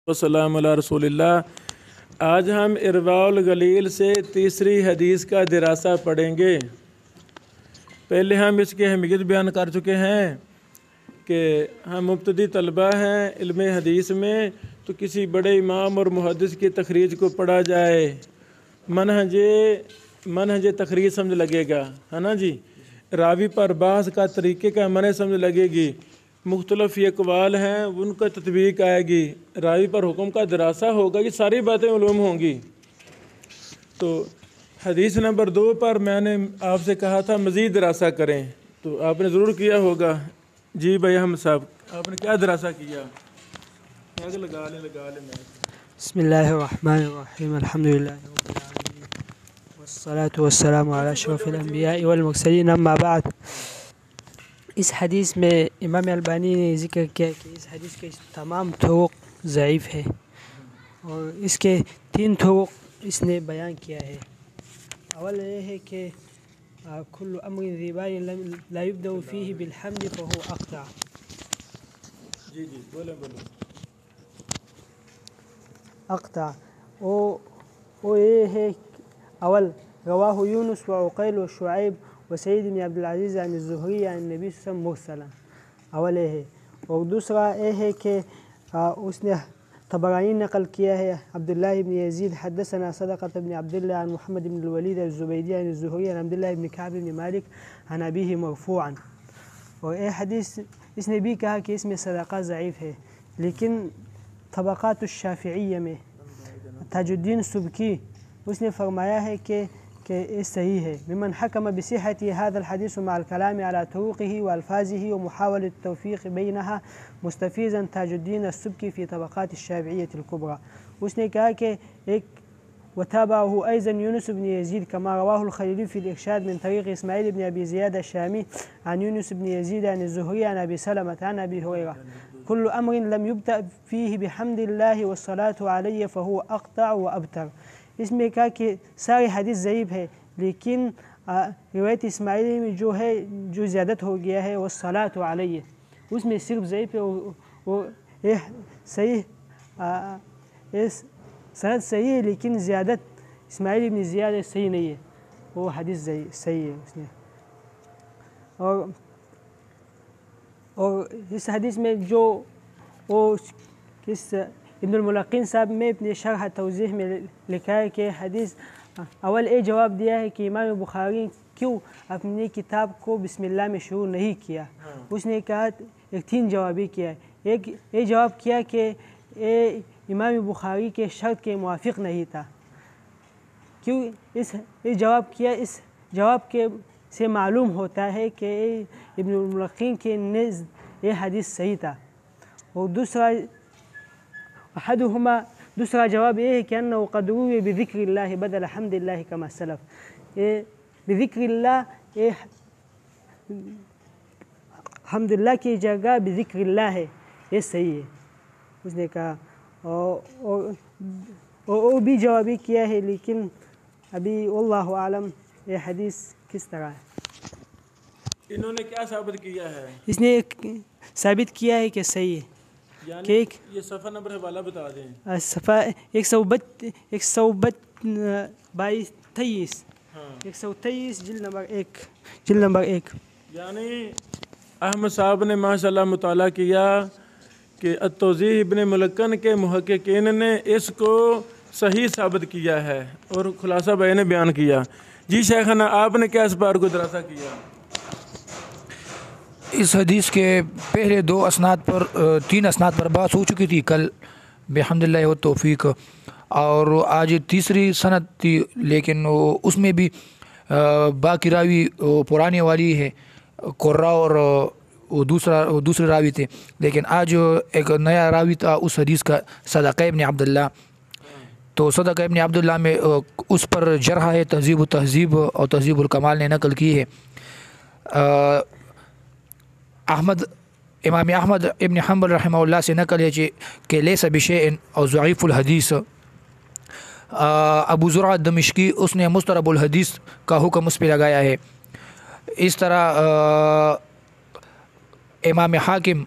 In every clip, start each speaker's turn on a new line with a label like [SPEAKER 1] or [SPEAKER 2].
[SPEAKER 1] والسلام علی رسول اللہ۔ آج ہم ارواء الغلیل سے تیسری حدیث کا دراسہ پڑھیں گے۔ پہلے ہم اس کی اہمیت بیان کر چکے ہیں کہ ہم مبتدی طلبہ ہیں علم حدیث میں، تو کسی بڑے امام اور محدث کی تخریج کو پڑھا جائے، منہج تخریج سمجھ لگے گا، ہے نا جی۔ راوی پر بحث کا طریقے کا منہج سمجھ لگے گی، مختلف اقوال ہیں ان کا تطبیق آئے گی، راوی پر حکم کا دراسہ ہوگا، یہ ساری باتیں معلوم ہوں گی۔ تو حدیث نمبر 2 پر میں نے آپ سے کہا تھا مزید دراسہ کریں، تو آپ نے ضرور کیا ہوگا۔ جی بھائی ہم صاحب، آپ نے کیا دراسہ کیا؟ لگا لیں
[SPEAKER 2] بسم اللہ الرحمن الرحیم، الحمدللہ رب العالمین، والصلاة والسلام علی اشرف الانبیاء والمرسلین، اما بعد۔ اس حدیث میں امام البانی نے ذکر کیا کہ اس حدیث کے تمام طرق ضعیف ہے، اور اس کے 3 طرق اس نے بیان کیا ہے۔ اول یہ ہے کہ کل امر ذی بال لا یبدأ فیہ بالحمد فہو اقطع۔
[SPEAKER 1] جی بولیں۔
[SPEAKER 2] اقطع وہ یہ ہے، اول رواہ یونس وعقیل وشعیب وسعید بن عبد العزیز عن الزہری عن النبی صلی اللہ علیہ وسلم مرسلا، اول یہ ہے۔ اور دوسرا یہ ہے کہ اس نے طبرانی نقل کیا ہے، عبداللہ بن یزید حدثنا صدقۃ بن عبداللہ عن محمد بن الولید الزبیدی عن الزہری عن عبداللہ بن کعب بن مالک عن ابیہ مرفوعا۔ اور یہ حدیث اس نے بھی کہا کہ اس میں صدقہ ضعیف ہے، لیکن طبقات الشافعیہ میں تاج الدین سبکی اس نے فرمایا ہے کہ یہ صحیح ہے۔ ممن حکم بصحت هذا الحديث مع الكلام على طرقه والفاظه ومحاولة التوفيق بينها مستفيزا تاج الدین السبکی في طبقات الشافعیة الكبرى۔ اس نے کہا کہ ایک وتابعه أيضا يونس بن يزيد كما رواه الخليلي في الإرشاد من طريق إسماعيل بن أبي زياد الشامي عن يونس بن يزيد عن الزهري عن أبي سلمة عن أبي هريرة كل أمر لم يبدأ فيه بحمد الله والصلاة عليه فهو أقطع وأبتر۔ اس میں کہا کہ ساری حدیث ضعیف ہے، لیکن روایت اسماعیلی میں جو زیادت ہو گیا ہے والصلاة علیہ، اس میں صرف ضعیف ہے، وہ صحیح صحت صحیح ہے، لیکن زیادت اسماعیل بن زیاد صحیح نہیں ہے، وہ حدیث صحیح ہے اس میں۔ اور اس حدیث میں جو ابن الملقین صاحب میں اپنے شرح توضیح میں لکھا ہے کہ حدیث اول جواب دیا ہے کہ امام بخاری کیوں اپنی کتاب کو بسم اللہ میں شروع نہیں کیا۔ اس نے کہا ایک 3 جوابی کیا ہے۔ ایک یہ جواب کیا کہ امام بخاری کے شرط کے موافق نہیں تھا، کیوں اس جواب کیا، اس جواب کے سے معلوم ہوتا ہے کہ ابن الملقین کے نزد یہ حدیث صحیح تھا۔ اور دوسرا جواب یہ ہے کہ انه قد روی بذکر اللہ بدل حمد اللہ کما سلف، یہ بذکر اللہ حمد اللہ کی جگہ بذکر اللہ ہے، یہ صحیح ہے اس نے کہا۔ اور بھی جوابی کیا ہے، لیکن ابھی واللہ عالم یہ حدیث کس طرح ہے۔
[SPEAKER 1] انہوں نے کیا ثابت کیا ہے؟
[SPEAKER 2] اس نے ثابت کیا ہے کہ صحیح ہے،
[SPEAKER 1] یعنی یہ صفحہ نمبر حوالہ بتا دیں۔
[SPEAKER 2] صفحہ 123 جلد نمبر 1۔
[SPEAKER 1] یعنی احمد صاحب نے ماشاءاللہ مطالعہ کیا کہ التوضیح ابن ملقن کے محققین نے اس کو صحیح ثابت کیا ہے، اور خلاصہ بھائی نے بیان کیا۔ جی شیخنا، آپ نے کیا اس بار کو دراسہ کیا؟
[SPEAKER 3] اس حدیث کے پہلے 2 اسناد پر 3 اسناد پر بحث ہو چکی تھی کل بحمد اللہ و توفیق، اور آج تیسری سند تھی، لیکن اس میں بھی باقی راوی پرانے والی ہے، قرہ اور دوسرے راوی تھے، لیکن آج ایک نیا راوی تھا اس حدیث کا، صدقہ ابن عبداللہ۔ تو صدقہ ابن عبداللہ میں اس پر جرح ہے، تہذیب و تہذیب اور تہذیب الکمال نے نقل کی ہے۔ امام احمد ابن حنبل رحمہ اللہ سے نقل ہے کہ لیس بشیء اور ضعیف الحدیث۔ ابو زرع دمشقی اس نے مسترب الحدیث کا حکم اس پہ لگایا ہے۔ اس طرح امام حاکم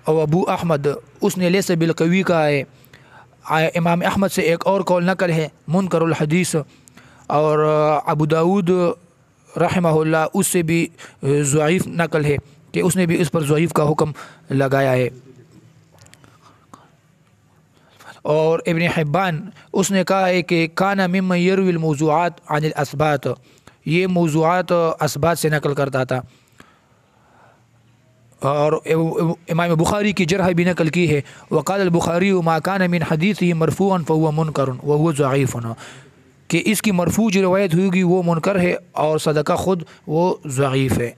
[SPEAKER 3] اور ابو احمد اس نے لیس بالقوی کہا ہے۔ امام احمد سے ایک اور قول نقل ہے منکر الحدیث، اور ابو داود رحمہ اللہ اس سے بھی ضعیف نقل ہے کہ اس نے بھی اس پر ضعیف کا حکم لگایا ہے۔ اور ابن حبان اس نے کہا ہے کہ کانا ممن یروی الموضوعات عن الاسبات، یہ موضوعات اسبات سے نقل کرتا تھا۔ اور امام بخاری کی جرح بھی نقل کی ہے، وقال البخاری ما کان من حدیثه مرفوعا فهو منکر وهو ضعیف، کہ اس کی مرفوع جو روایت ہوگی وہ منکر ہے اور صدقہ خود وہ ضعیف ہے۔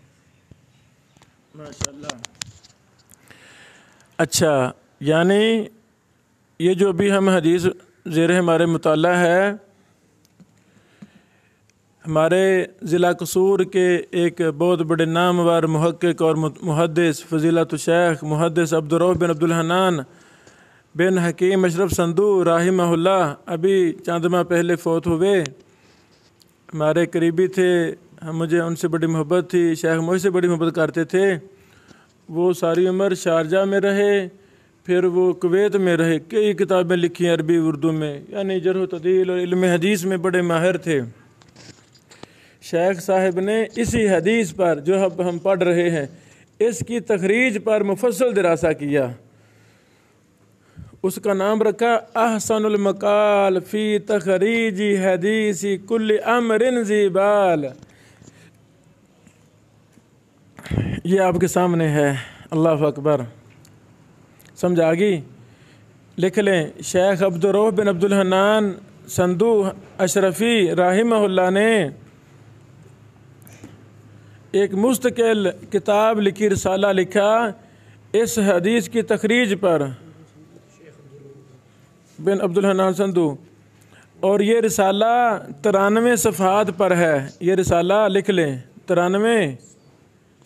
[SPEAKER 1] ماشاءاللہ۔ اچھا، یعنی یہ جو بھی ہم حدیث زیر ہمارے مطالعہ ہے، ہمارے ضلع قصور کے ایک بہت بڑے نامور محقق اور محدث فضیلت الشیخ محدث عبدالرؤف بن عبدالحنان بن حکیم اشرف صندو رحمہ اللہ ابھی چند ماہ پہلے فوت ہوئے۔ ہمارے قریبی تھے، مجھے ان سے بڑی محبت تھی، شیخ مجھ سے بڑی محبت کرتے تھے۔ وہ ساری عمر شارجہ میں رہے، پھر وہ کویت میں رہے، کئی کتابیں لکھی عربی اردو میں، یعنی جرح و تعدیل اور علم حدیث میں بڑے ماہر تھے۔ شیخ صاحب نے اسی حدیث پر جو اب ہم پڑھ رہے ہیں اس کی تخریج پر مفصل دراسہ کیا، اس کا نام رکھا احسن المقال فی تخریج حدیث کل امر ذی بال۔ یہ آپ کے سامنے ہے، اللہ اکبر، سمجھ آ گئی؟ لکھ لیں، شیخ عبدالرؤف بن عبدالحنان صندو اشرفی رحمہ اللہ نے ایک مستقل کتاب لکھی، رسالہ لکھا اس حدیث کی تخریج پر، بن عبدالحنان صندو، اور یہ رسالہ 93 صفحات پر ہے۔ یہ رسالہ لکھ لیں 93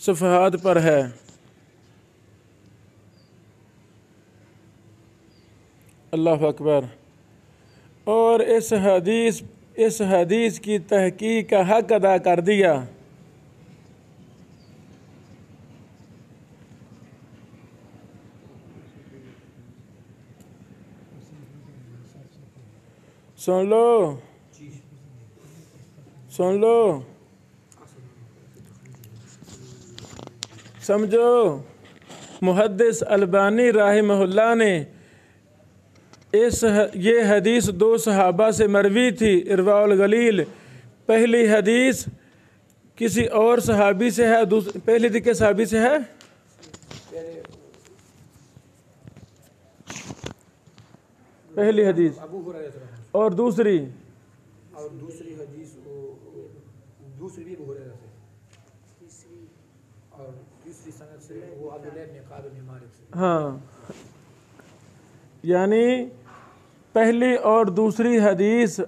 [SPEAKER 1] صفحات پر ہے۔ اللہ اکبر۔ اور اس حدیث کی تحقیق کا حق ادا کر دیا۔ سن لو سمجھو، محدث البانی رحمہ اللہ نے یہ حدیث 2 صحابہ سے مروی تھی، ارواء الغلیل۔ پہلی حدیث کسی اور صحابی سے ہے، پہلی تھی کس صحابی سے ہے؟ پہلی حدیث اور دوسری
[SPEAKER 3] حدیث دوسری بھی ابو ہریرہ سے، اور تیسری سند سے وہ عبداللہ بن کعب بن مالک سے۔
[SPEAKER 1] ہاں، یعنی پہلی اور دوسری حدیث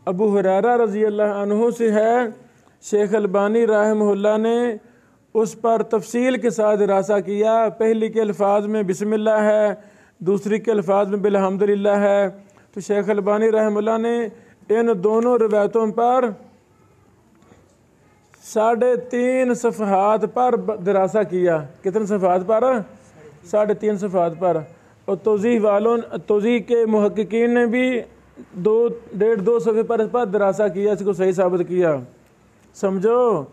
[SPEAKER 1] ابو ہریرہ رضی اللہ عنہ سے ہے۔ شیخ البانی رحمہ اللہ نے اس پر تفصیل کے ساتھ دراسہ کیا۔ پہلی کے الفاظ میں بسم اللہ ہے، دوسری کے الفاظ میں بالحمدللہ ہے۔ تو شیخ البانی رحمہ اللہ نے ان دونوں روایتوں پر 3.5 صفحات پر دراسہ کیا۔ کتنے صفحات پر؟ 3.5 صفحات پر۔ اور توضیح کے محققین نے بھی 2.5 صفحے پر اس پر دراسہ کیا، اس کو صحیح ثابت کیا۔ سمجھو،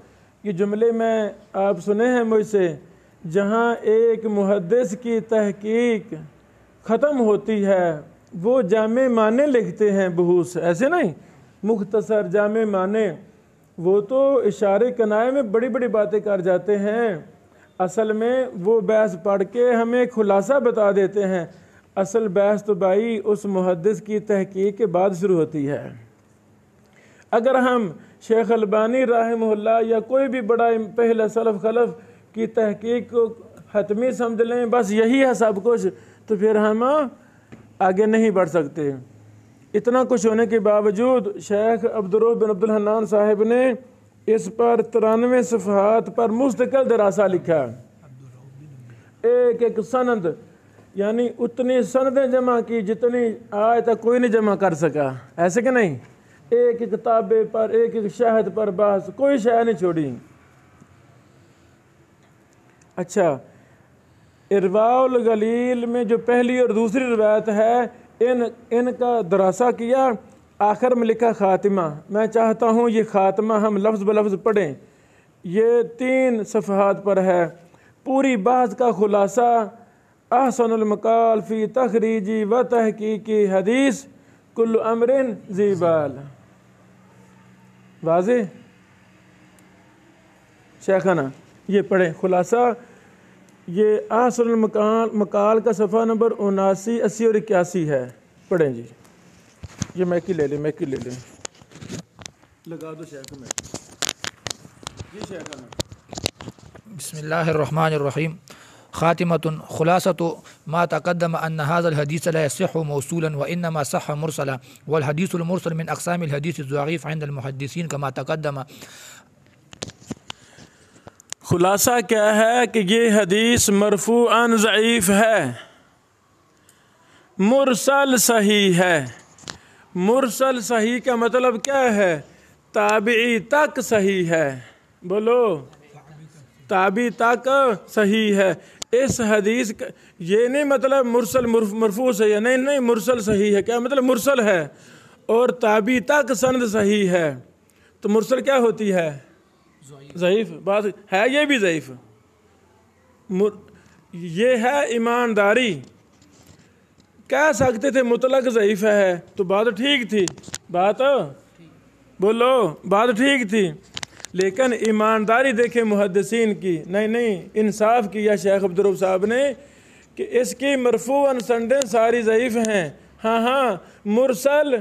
[SPEAKER 1] یہ جملے میں آپ سنے ہیں مجھ سے، جہاں ایک محدث کی تحقیق ختم ہوتی ہے وہ جامع معنی لکھتے ہیں، بحوث، ایسے نہیں، مختصر جامع معنی۔ وہ تو اشارے کنائے میں بڑی بڑی باتیں کر جاتے ہیں، اصل میں وہ بحث پڑھ کے ہمیں خلاصہ بتا دیتے ہیں۔ اصل بحث تو بھائی اس محدث کی تحقیق کے بعد شروع ہوتی ہے۔ اگر ہم شیخ البانی رحمہ اللہ یا کوئی بھی بڑا پہلا سلف خلف کی تحقیق کو حتمی سمجھ لیں، بس یہی ہے سب کچھ، تو پھر ہم آگے نہیں بڑھ سکتے۔ اتنا کچھ ہونے کے باوجود شیخ عبدالرؤف بن عبدالحنان صاحب نے اس پر 93 صفحات پر مستقل دراسہ لکھا۔ ایک سند، یعنی اتنی سندیں جمع کی جتنی آج تک کوئی نہیں جمع کر سکا، ایسے کہ نہیں؟ ایک کتابے پر، ایک شہد پر بحث، کوئی شے نہیں چھوڑی۔ اچھا، ارواء الغلیل میں جو پہلی اور دوسری روایت ہے، ان کا دراسہ کیا، آخر میں لکھا خاتمہ۔ میں چاہتا ہوں یہ خاتمہ ہم لفظ بلفظ پڑھیں، یہ 3 صفحات پر ہے۔ پوری بحث کا خلاصہ احسن المقال فی تخریجی و تحقیقی حدیث کل امر ذی بال۔ واضح شیخانہ، یہ پڑھیں خلاصہ، یہ احسن المقال کا صفحہ نمبر 79، 80 اور 81 ہے، پڑھیں جی۔ یہ میکی لے لیں، میکی لے لیں، لگا دو شیخ میں جی شیخانہ۔
[SPEAKER 3] بسم اللہ الرحمن الرحیم۔ خاتمۃ خلاصۃ ما تقدم ان هذا الحديث لا يصح موصولا وانما صح مرسلا، والحديث المرسل من اقسام الحديث الضعيف عند المحدثين كما تقدم۔
[SPEAKER 1] خلاصہ کیا ہے کہ یہ حدیث مرفوعاً ضعیف ہے، مرسل صحیح ہے۔ مرسل صحیح کا مطلب کیا ہے؟ تابعی تک صحیح ہے، بولو تابعی تک صحیح ہے۔ اس حدیث کا یہ نہیں مطلب مرسل مرفوع صحیح ہے، نہیں مرسل صحیح ہے۔ کیا مطلب؟ مرسل ہے اور تابعی تک سند صحیح ہے، تو مرسل کیا ہوتی ہے؟ ضعیف۔ بات ہے یہ بھی ضعیف، یہ ہے ایمانداری۔ کہہ سکتے تھے مطلق ضعیف ہے تو بات ٹھیک تھی، بات بولو بات ٹھیک تھی، لیکن ایمانداری دیکھیں محدثین کی، نہیں انصاف کیا شیخ عبدالرؤف صاحب نے کہ اس کی مرفوعاً سندیں ساری ضعیف ہیں، ہاں مرسل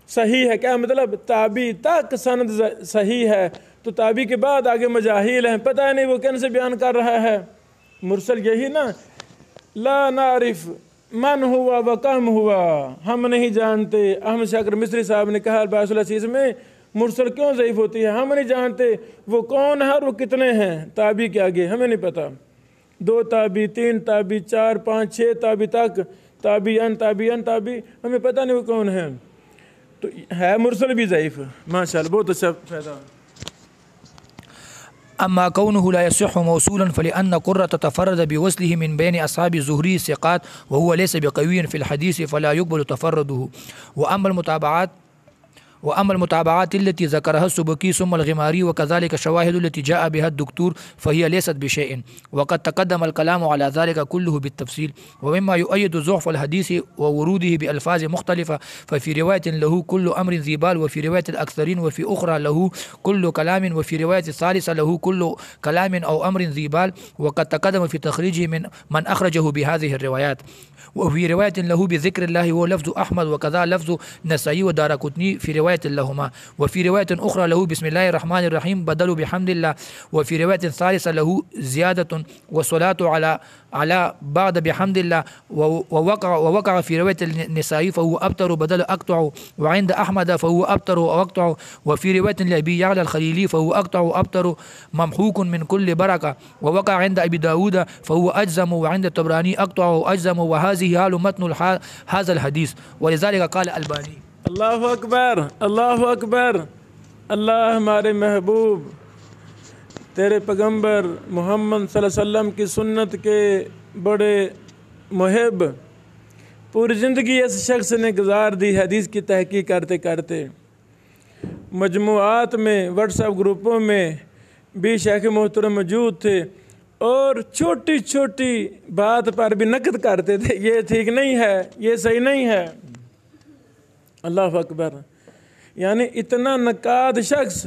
[SPEAKER 1] صحیح ہے۔ کیا مطلب؟ تابعی تک سند صحیح ہے، تو تابعی کے بعد آگے مجاہیل ہیں، پتہ نہیں وہ کن سے بیان کر رہا ہے۔ مرسل یہی نا، لا نعرف من ہوا و کم ہوا، ہم نہیں جانتے۔ احمد شاکر مصری صاحب نے کہا الباعث العسیس میں مرسل کیوں ضعیف ہوتی ہے، ہم نہیں جانتے وہ کون ہے اور وہ کتنے ہیں تابعی کے آگے، ہمیں نہیں پتہ۔ 2 تابعی، 3 تابعی، 4 5 6 تابعی تک، تابعین ہمیں پتہ نہیں وہ کون ہیں، تو ہے مرسل بھی ضعیف۔ ماشاءاللہ، بہت اچھا فائدہ۔
[SPEAKER 3] اما كونه لا يصح موصولا فلان قرة تفرد بوصله من بين اصحاب الزهري الثقات وهو ليس بقوي في الحديث فلا يقبل تفرده، واما المتابعات التي ذكرها السبكي ثم الغماري وكذلك الشواهد التي جاء بها الدكتور فهي ليست بشيء، وقد تقدم الكلام على ذلك كله بالتفصيل. ومما يؤيد ضعف الحديث ووروده بألفاظ مختلفة ففي رواية له كل أمر ذي بال، وفي رواية الأكثرين، وفي أخرى له كل كلام، وفي رواية الثالثة له كل كلام أو أمر ذي بال، وقد تقدم في تخريجه من أخرجه بهذه الروايات. وفي رواية له بذكر الله هو لفظ أحمد، وكذا لفظ نسائي ودارقطني في رواية لهما. وفي رواية أخرى له بسم الله الرحمن الرحيم بدل بحمد الله. وفي رواية ثالثة له زيادة والصلاة على بعد بحمد الله. ووقع في رواية النسائي فهو أبتر بدل أقطع، وعند أحمد فهو أبتر وأقطع. وفي رواية لأبي يعلى الخليلي فهو أقطع وأبتر ممحوك من كل بركة. ووقع عند أبي داود فهو أجزم، وعند الطبراني أقطع وأجزم، وهذه حال متن هذا الحديث، ولذلك قال الألباني۔
[SPEAKER 1] اللہ اکبر، اللہ اکبر۔ اللہ ہمارے محبوب تیرے پیغمبر محمد صلی اللہ علیہ وسلم کی سنت کے بڑے محب، پوری زندگی اس شخص نے گزار دی حدیث کی تحقیق کرتے کرتے، مجموعات میں واٹس ایپ گروپوں میں بھی شیخ محترم موجود تھے، اور چھوٹی چھوٹی بات پر بھی نقد کرتے تھے، یہ ٹھیک نہیں ہے، یہ صحیح نہیں ہے۔ اللہ اکبر، یعنی اتنا نقاد شخص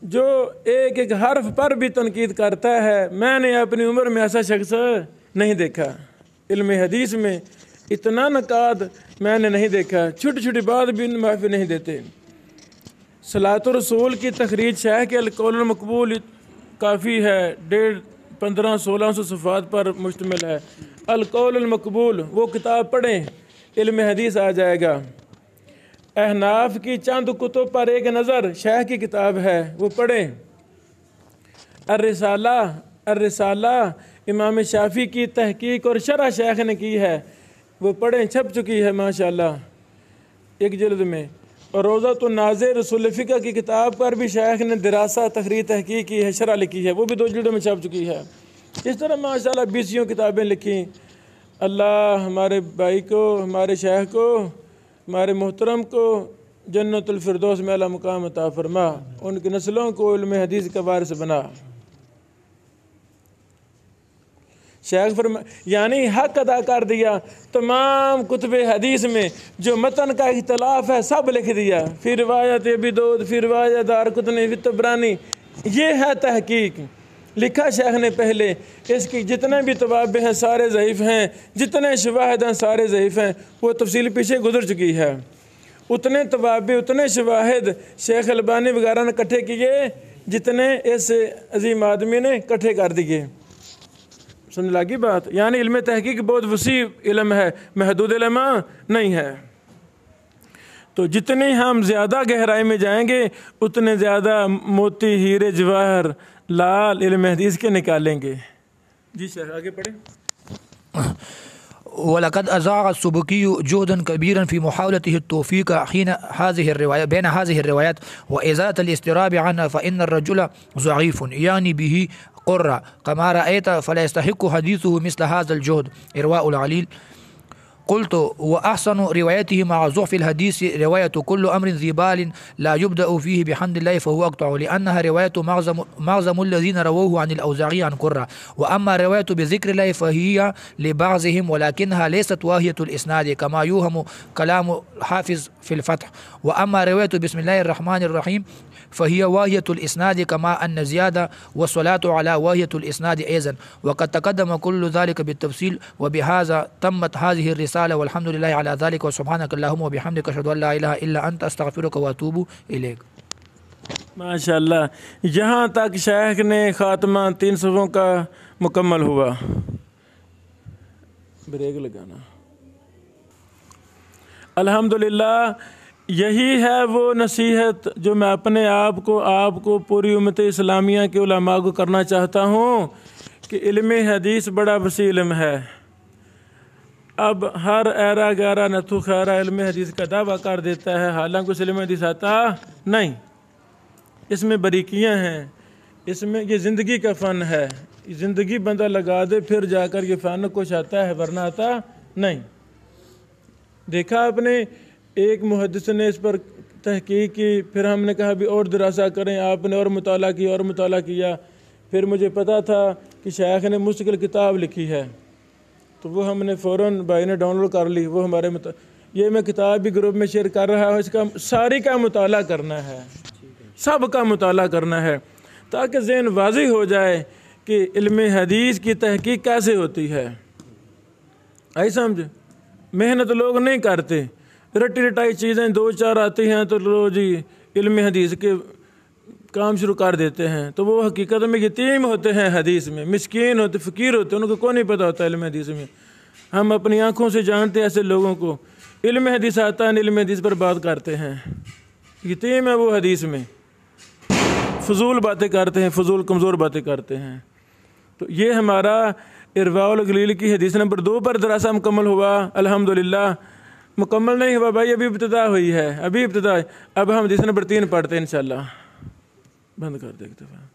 [SPEAKER 1] جو ایک ایک حرف پر بھی تنقید کرتا ہے، میں نے اپنی عمر میں ایسا شخص نہیں دیکھا۔ علم حدیث میں اتنا نقاد میں نے نہیں دیکھا، چھوٹی چھوٹی بات بھی معافی نہیں دیتے۔ صلاۃ الرسول کی تخریج شیخ کے القول المقبول کافی ہے، 1500-1600 صفحات پر مشتمل ہے۔ القول المقبول وہ کتاب پڑھیں، علم حدیث آ جائے گا۔ احناف کی چند کتب پر ایک نظر، شیخ کی کتاب ہے وہ پڑھیں۔ الرسالہ امام شافعی کی تحقیق اور شرح شیخ نے کی ہے، وہ پڑھیں، چھپ چکی ہے ماشاءاللہ 1 جلد میں۔ اور روضۃ الناظر رسول فقہ کی کتاب پر بھی شیخ نے دراسہ تقریر تحقیق کی ہے، شرح لکھی ہے، وہ بھی 2 جلدوں میں چھپ چکی ہے۔ اس طرح ماشاءاللہ 20 کتابیں لکھیں، اللہ ہمارے بھائی کو، ہمارے شیخ کو، ہمارے محترم کو جنت الفردوس میں اعلیٰ مقام عطا فرما، ان کی نسلوں کو علم حدیث کا وارث بنا۔ شیخ یعنی حق ادا کر دیا، تمام کتب حدیث میں جو متن کا اختلاف ہے سب لکھ دیا، پھر روایت ابی داؤد، پھر روایت دارقطنی، پھر طبرانی، یہ ہے تحقیق۔ لکھا شیخ نے پہلے، اس کی جتنے بھی توابع ہیں سارے ضعیف ہیں، جتنے شواہد ہیں سارے ضعیف ہیں، وہ تفصیل پیچھے گزر چکی ہے۔ اتنے توابع، اتنے شواہد شیخ البانی وغیرہ نے اکٹھے کیے جتنے اس عظیم آدمی نے اکٹھے کر دیے۔ سمجھ لگی بات؟ یعنی علم تحقیق بہت وسیع علم ہے، محدود علم نہیں ہے۔ تو جتنی ہم زیادہ گہرائی میں جائیں گے اتنے زیادہ موتی، ہیرے، جواہر، لال علم حدیث کے نکالیں گے۔ جی شیخ آگے پڑھیں۔
[SPEAKER 3] وَلَقَدْ أَزَاعَ السُّبْكِيُّ جُهْدًا كَبِيرًا فِي مُحَاوَلَتِهِ التَّوْفِيقِ بين هذه الروايات وإزالة الاضطراب عنها، فإن الرجل ضعيف يعني به قرة كما رأيت، فلا يستحق حديثه مثل هذا الجهد. إرواء العليل. قلت: وأحسن روايته مع ضعف الحديث رواية كل أمر ذي بال لا يبدأ فيه بحمد الله فهو أقطع، لأنها رواية معظم الذين رووه عن الأوزاعي عن قرة. وأما رواية بذكر الله فهي لبعضهم ولكنها ليست واهية الإسناد كما يوهم كلام حافظ في الفتح. وأما رواية بسم الله الرحمن الرحيم فهي واهية الإسناد كما أن زيادة والصلاة على واهية الإسناد أيضا، وقد تقدم كل ذلك بالتفصيل. وبهذا تمت هذه الرسالة، والحمد لله على ذلك، وسبحانك اللهم وبحمدك أشهد أن لا إله إلا أنت أستغفرك وأتوب إليك.
[SPEAKER 1] ماشاءاللہ، یہاں تک شیخ نے خاتمہ 3 صفوں کا مکمل ہوا۔ بریک لگانا۔ الحمدللہ، یہی ہے وہ نصیحت جو میں اپنے آپ کو پوری امت اسلامیہ کے علماء کو کرنا چاہتا ہوں کہ علم حدیث بڑا وسیع علم ہے۔ اب ہر ایرا گیرا نتھو خیرا علم حدیث کا دعویٰ کر دیتا ہے، حالانکہ اس علم حدیث آتا نہیں۔ اس میں باریکیاں ہیں، اس میں یہ زندگی کا فن ہے، زندگی بندہ لگا دے پھر جا کر یہ فن کچھ آتا ہے، ورنہ آتا نہیں۔ دیکھا آپ نے، ایک محدث نے اس پر تحقیق کی، پھر ہم نے کہا بھی اور دراسہ کریں، آپ نے اور مطالعہ کیا، پھر مجھے پتا تھا کہ شیخ نے مستقل کتاب لکھی ہے، تو وہ ہم نے فوراً بھائی نے ڈاؤن لوڈ کر لی، وہ ہمارے یہ میں کتاب بھی گروپ میں شیئر کر رہا ہوں، اس کا ساری کا مطالعہ کرنا ہے، سب کا مطالعہ کرنا ہے، تاکہ ذہن واضح ہو جائے کہ علم حدیث کی تحقیق کیسے ہوتی ہے۔ آئی سمجھ؟ محنت لوگ نہیں کرتے، رٹی رٹائی چیزیں 2-4 آتی ہیں تو لو جی علم حدیث کے کام شروع کر دیتے ہیں، تو وہ حقیقت میں یتیم ہوتے ہیں، حدیث میں مسکین ہوتے، فقیر ہوتے، ان کو کوئی نہیں پتہ ہوتا علم حدیث میں۔ ہم اپنی آنکھوں سے جانتے ہیں ایسے لوگوں کو، علم حدیث آتا ہے، علم حدیث پر بات کرتے ہیں، یتیم ہے وہ حدیث میں، فضول باتیں کرتے ہیں، فضول کمزور باتیں کرتے ہیں۔ تو یہ ہمارا ارواء الغلیل کی حدیث نمبر 2 پر دراسہ مکمل ہوا۔ الحمدللہ مکمل نہیں ہوا بھائی، ابھی ابتدا ہوئی ہے، اب ہم حدیث نمبر 3 پڑھتے ہیں انشاءاللہ۔ بند کر دے ایک دفعہ۔